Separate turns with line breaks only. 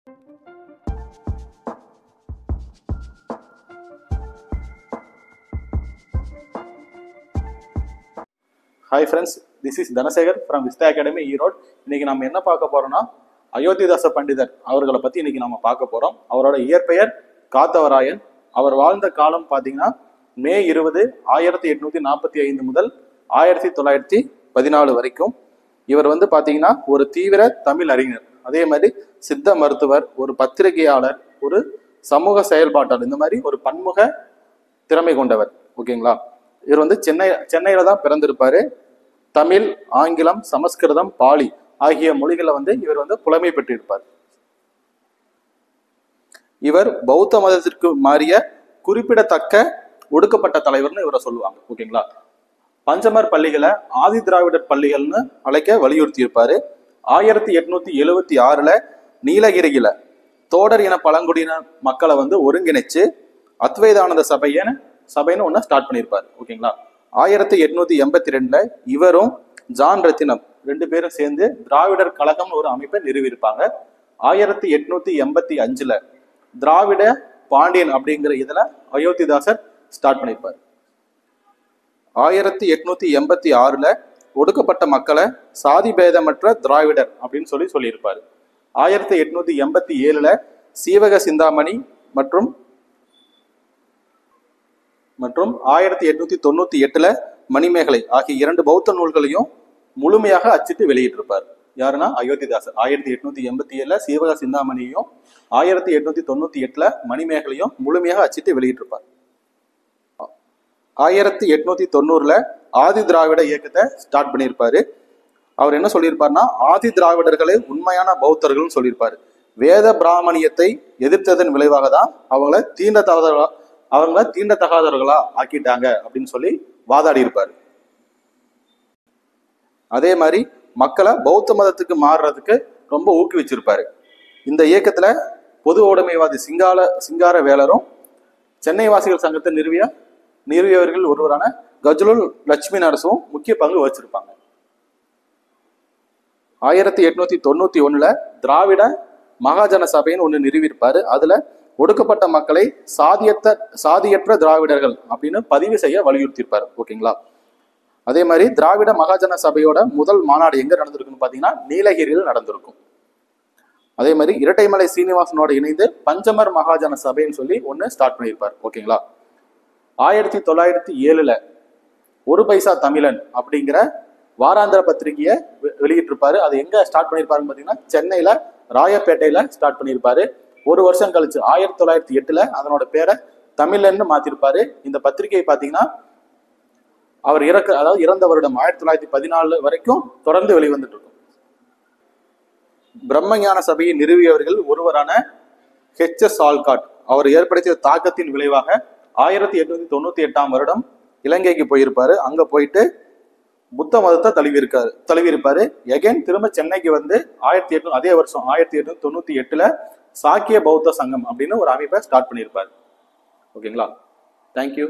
Hi friends, this is Dhanasekar from Vista academy Erode. இன்னைக்கு நம்ம என்ன பார்க்க போறோம்னா அயோத்திதாச பண்டிதர் அவர்களை பத்தி இன்னைக்கு நம்ம பார்க்க போறோம். அவரோட இயற்பெயர் காத்தவராயன். அவர் வாழ்ந்த காலம் பார்த்தீங்கன்னா மே 20, 1845 முதல் 1914 வரைக்கும். இவர் வந்து பார்த்தீங்கன்னா ஒரு தீவிர தமிழ் அறிஞர், அதே மாதிரி சித்த மருத்துவர், ஒரு பத்திரிகையாளர், ஒரு சமூக செயல்பாட்டாளர், இந்த மாதிரி ஒரு பன்முக திறமை கொண்டவர். ஓகேங்களா? இவர் வந்து சென்னையில தான் பிறந்திருப்பாரு. தமிழ், ஆங்கிலம், சமஸ்கிருதம், பாலி ஆகிய மொழிகளை வந்து இவர் வந்து புலமை பெற்றிருப்பார். இவர் பௌத்த மதத்திற்கு மாறிய குறிப்பிடத்தக்க ஒடுக்கப்பட்ட தலைவர்னு இவரை சொல்லுவாங்க. ஓகேங்களா? பஞ்சமர் பள்ளிகளை ஆதி திராவிடர் பள்ளிகள்னு அழைக்க வலியுறுத்தி இருப்பாரு. 1876 நீலகிரியில தோடர் இன பழங்குடியின மக்களை வந்து ஒருங்கிணைச்சு அத்வைதானந்த சபைன்னு ஒண்ணு ஸ்டார்ட் பண்ணியிருப்பாரு. ஓகேங்களா? 1882 இவரும் ஜான் ரத்தினம் 2 பேரும் சேர்ந்து திராவிடர் கழகம்னு ஒரு அமைப்பை நிறுவியிருப்பாங்க. 1885 திராவிட பாண்டியன் அப்படிங்கிற இதுல அயோத்திதாசர் ஸ்டார்ட் பண்ணியிருப்பார். 1886 ஒடுக்கப்பட்ட மக்களை சாதி பேதமற்ற திராவிடர் அப்படின்னு சொல்லியிருப்பாரு. 1887 சீவக சிந்தாமணி மற்றும் 1898 மணிமேகலை ஆகிய 2 பௌத்த நூல்களையும் முழுமையாக அச்சிட்டு வெளியிட்டிருப்பார். யாருன்னா அயோத்திதாசர். 1887 சீவக சிந்தாமணியையும் 1898 மணிமேகலையும் முழுமையாக அச்சிட்டு வெளியிட்டிருப்பார். 1890 ஆதி திராவிட இயக்கத்தை ஸ்டார்ட் பண்ணியிருப்பாரு. அவர் என்ன சொல்லியிருப்பாருன்னா, ஆதி திராவிடர்களே உண்மையான பௌத்தர்கள்னு சொல்லியிருப்பாரு. வேத பிராமணியத்தை எதிர்த்ததன் விளைவாக தான் அவங்கள தீண்டத்தகாதவர்களா ஆக்கிட்டாங்க அப்படின்னு சொல்லி வாதாடி இருப்பாரு. அதே மாதிரி மக்களை பௌத்த மதத்துக்கு மாறுறதுக்கு ரொம்ப ஊக்குவிச்சிருப்பாரு. இந்த இயக்கத்துல பொது உடைமைவாதி சிங்கார வேலரும் சென்னை வாசிகள் சங்கத்தை நிறுவியவர்கள் ஒருவரான கஜ்லுல் லட்சுமி நரசும் முக்கிய பங்கு வச்சிருப்பாங்க. 1891 திராவிட மகாஜன சபைன்னு ஒண்ணு நிறுவியிருப்பாரு. அதுல ஒடுக்கப்பட்ட மக்களை சாதியற்ற திராவிடர்கள் அப்படின்னு பதிவு செய்ய வலியுறுத்தியிருப்பாரு. ஓகேங்களா? அதே மாதிரி திராவிட மகாஜன சபையோட முதல் மாநாடு எங்க நடந்திருக்குன்னு பாத்தீங்கன்னா நீலகிரியில் நடந்திருக்கும். அதே மாதிரி இரட்டைமலை சீனிவாசனோட இணைந்து பஞ்சமர் மகாஜன சபைன்னு சொல்லி ஒண்ணு ஸ்டார்ட் பண்ணியிருப்பார். ஓகேங்களா? 1907 ஒரு பைசா தமிழன் அப்படிங்கிற வாராந்திர பத்திரிகையை வெளியிட்டிருப்பாரு. அது எங்க ஸ்டார்ட் பண்ணியிருப்பாருன்னு பாத்தீங்கன்னா சென்னையில ராயப்பேட்டையில ஸ்டார்ட் பண்ணியிருப்பாரு. ஒரு வருஷம் கழிச்சு 1908 அதனோட பேரை தமிழன்னு மாத்திருப்பாரு. இந்த பத்திரிகை பாத்தீங்கன்னா அவர் இறந்த வருடம் 1914 வரைக்கும் தொடர்ந்து வெளிவந்துட்டு இருக்கும். பிரம்மஞான சபையை நிறுவியவர்கள் ஒருவரான H.S. ஆல்காட் அவர் ஏற்படுத்திய தாக்கத்தின் விளைவாக 1898 இலங்கைக்கு போயிருப்பாரு. அங்க போயிட்டு புத்த மதத்தை தழுவியிருப்பாரு. எகைன் திரும்ப சென்னைக்கு வந்து அதே வருஷம் 1898 சாக்கிய பௌத்த சங்கம் அப்படின்னு ஒரு அமைப்பை ஸ்டார்ட் பண்ணியிருப்பாரு. ஓகேங்களா? தேங்க்யூ.